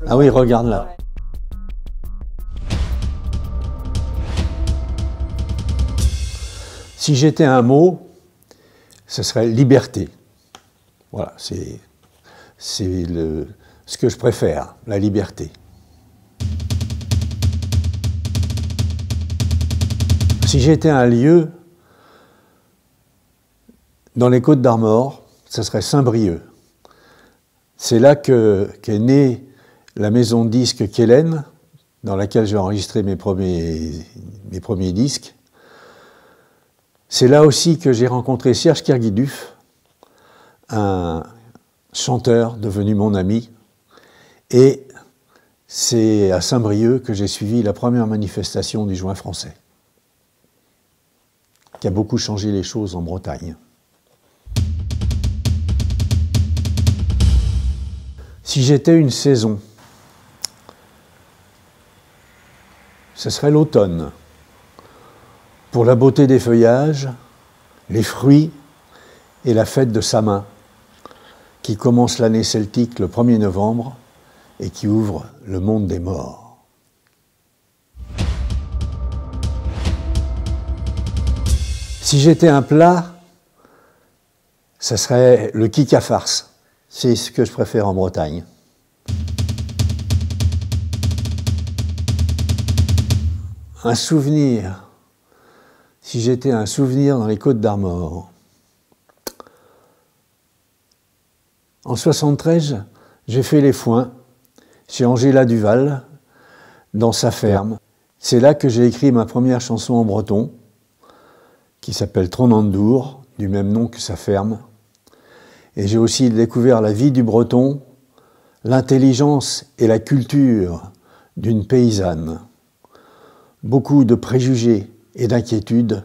Ah oui, regarde là. Si j'étais un mot, ce serait liberté. Voilà, c'est ce que je préfère, la liberté. Si j'étais un lieu, dans les Côtes-d'Armor, ce serait Saint-Brieuc. C'est là qu'est née la maison de disques Kellen, dans laquelle j'ai enregistré mes premiers disques. C'est là aussi que j'ai rencontré Serge Kerguiduf, un chanteur devenu mon ami. Et c'est à Saint-Brieuc que j'ai suivi la première manifestation du Juin français, qui a beaucoup changé les choses en Bretagne. Si j'étais une saison, ce serait l'automne. Pour la beauté des feuillages, les fruits et la fête de Samin, qui commence l'année celtique le 1er novembre et qui ouvre le monde des morts. Si j'étais un plat, ce serait le kik à farce. C'est ce que je préfère en Bretagne. Un souvenir. Si j'étais un souvenir dans les Côtes-d'Armor. En 1973, j'ai fait les foins chez Angela Duval, dans sa ferme. C'est là que j'ai écrit ma première chanson en breton, qui s'appelle Tronandour, du même nom que sa ferme. Et j'ai aussi découvert la vie du breton, l'intelligence et la culture d'une paysanne. Beaucoup de préjugés et d'inquiétudes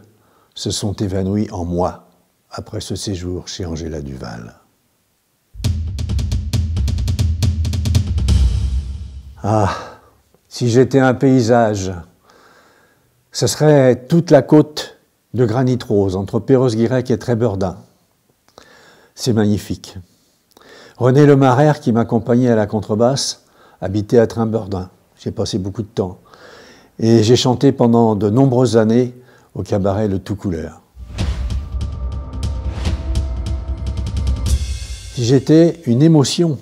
se sont évanouis en moi après ce séjour chez Angela Duval. Ah, si j'étais un paysage, ce serait toute la côte de Granit Rose, entre Perros-Guirec et Trébeurdin. C'est magnifique. René Lemaire, qui m'accompagnait à la contrebasse, habitait à Trébeurdin. J'ai passé beaucoup de temps. Et j'ai chanté pendant de nombreuses années au cabaret Le Tout Couleur. Si j'étais une émotion,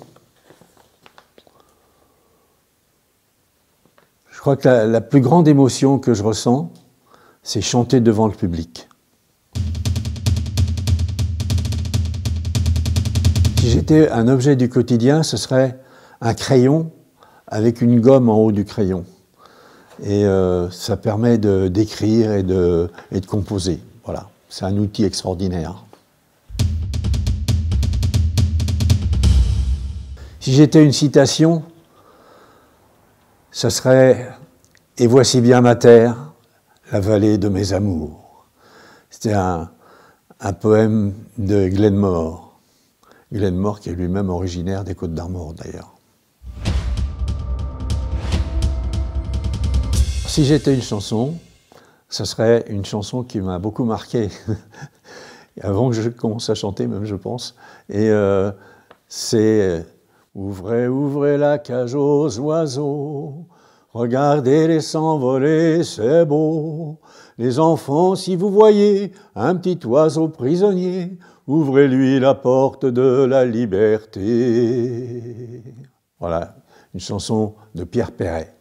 je crois que la plus grande émotion que je ressens, c'est chanter devant le public. Si j'étais un objet du quotidien, ce serait un crayon avec une gomme en haut du crayon. Et ça permet d'écrire et de composer. Voilà, c'est un outil extraordinaire. Si j'étais une citation, ce serait « Et voici bien ma terre, la vallée de mes amours ». C'était un poème de Glenmore. Glenmore qui est lui-même originaire des Côtes-d'Armor d'ailleurs. Si j'étais une chanson, ce serait une chanson qui m'a beaucoup marqué, avant que je commence à chanter même je pense, et c'est « Ouvrez, ouvrez la cage aux oiseaux, regardez-les s'envoler, c'est beau. Les enfants, si vous voyez un petit oiseau prisonnier, ouvrez-lui la porte de la liberté. » Voilà, une chanson de Pierre Perret.